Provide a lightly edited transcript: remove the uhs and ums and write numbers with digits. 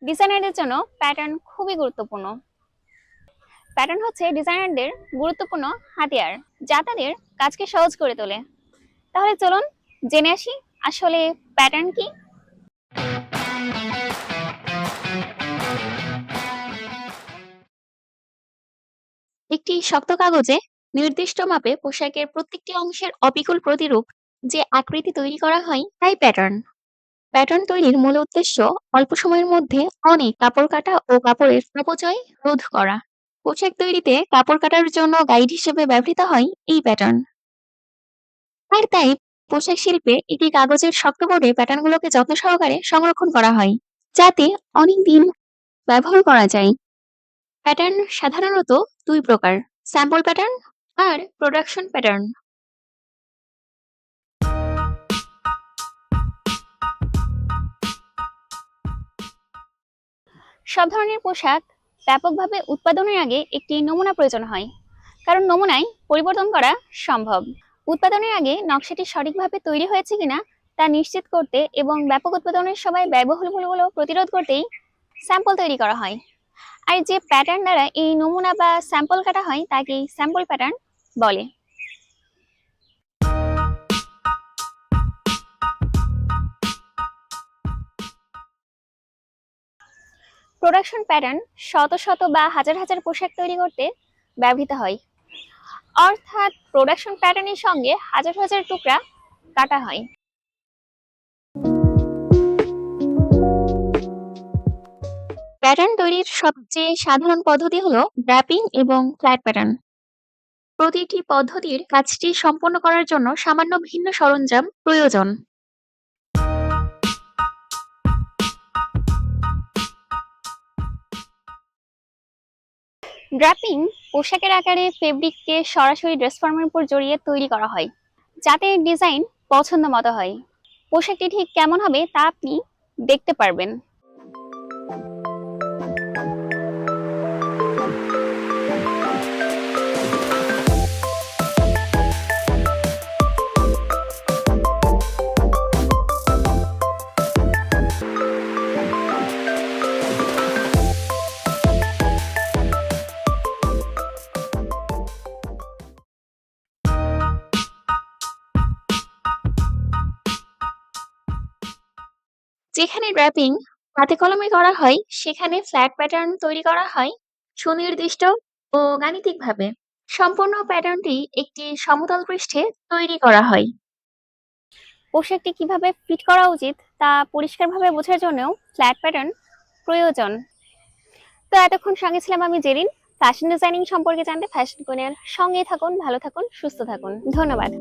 ডিজাইনারদের জন্য প্যাটার্ন খুবই গুরুত্বপূর্ণ। প্যাটার্ন হচ্ছে ডিজাইনারদের গুরুত্বপূর্ণ হাতিয়ার, যা তাদের কাজকে সহজ করে তোলে। তাহলে চলুন জেনে আসি আসলে প্যাটার্ন কি। একটি শক্ত কাগজে নির্দিষ্ট মাপে পোশাকের প্রত্যেকটি অংশের অবিকল প্রতিরূপ যে আকৃতি তৈরি করা হয় তাই প্যাটার্ন। প্যাটার্ন তৈরির মূল উদ্দেশ্য অল্প সময়ের মধ্যে অনেক কাপড় কাটা ও কাপড়ের অপচয় রোধ করা। পোশাক তৈরিতে কাপড় কাটার জন্য গাইড হিসেবে ব্যবহৃত হয় এই প্যাটার্ন। আর তাই পোশাক শিল্পে একটি কাগজের শক্ত বোর্ডে প্যাটার্নগুলোকে যত্ন সহকারে সংরক্ষণ করা হয়, যাতে অনেক দিন ব্যবহার করা যায়। প্যাটার্ন সাধারণত দুই প্রকার: স্যাম্পল প্যাটার্ন আর প্রোডাকশন প্যাটার্ন। সব ধরনের পোশাক ব্যাপকভাবে উৎপাদনের আগে একটি নমুনা প্রয়োজন হয়, কারণ নমুনায় পরিবর্তন করা সম্ভব। উৎপাদনের আগে নকশাটি সঠিকভাবে তৈরি হয়েছে কিনা তা নিশ্চিত করতে এবং ব্যাপক উৎপাদনের সময় ব্যয়বহুলগুলো প্রতিরোধ করতেই স্যাম্পল তৈরি করা হয়। আর যে প্যাটার্ন দ্বারা এই নমুনা বা স্যাম্পল কাটা হয় তাকে স্যাম্পল প্যাটার্ন বলে। প্রোডাকশন প্যাটার্ন শত শত বা হাজার হাজার পোশাক তৈরি করতে ব্যবহৃত হয়, অর্থাৎ প্রোডাকশন প্যাটার্নের সঙ্গে হাজার হাজার টুকরা কাটা হয়। প্যাটার্ন তৈরির সবচেয়ে সাধারণ পদ্ধতি হলো ড্র্যাপিং এবং ফ্ল্যাট প্যাটার্ন। প্রতিটি পদ্ধতির কাজটি সম্পন্ন করার জন্য সামান্য ভিন্ন সরঞ্জাম প্রয়োজন। ড্র্যাপিং পোশাকের আকারে ফেব্রিককে সরাসরি ড্রেস ফর্মের উপর জড়িয়ে তৈরি করা হয়, যাতে ডিজাইন পছন্দ মতো হয়। পোশাকটি ঠিক কেমন হবে তা আপনি দেখতে পারবেন। যেখানে ড্র্যাপিং হাতে কলমে করা হয়, সেখানে ফ্ল্যাট প্যাটার্ন তৈরি করা হয় সুনির্দিষ্ট ও গাণিতিকভাবে। সম্পূর্ণ প্যাটার্নটি একটি সমতল পৃষ্ঠে তৈরি করা হয়। পোশাকটি কিভাবে ফিট করা উচিত তা পরিষ্কারভাবে বোঝার জন্যও ফ্ল্যাট প্যাটার্ন প্রয়োজন। তো এতক্ষণ সঙ্গে ছিলাম আমি জেরিন। ফ্যাশন ডিজাইনিং সম্পর্কে জানতে ফ্যাশন কোণের সঙ্গেই থাকুন। ভালো থাকুন, সুস্থ থাকুন। ধন্যবাদ।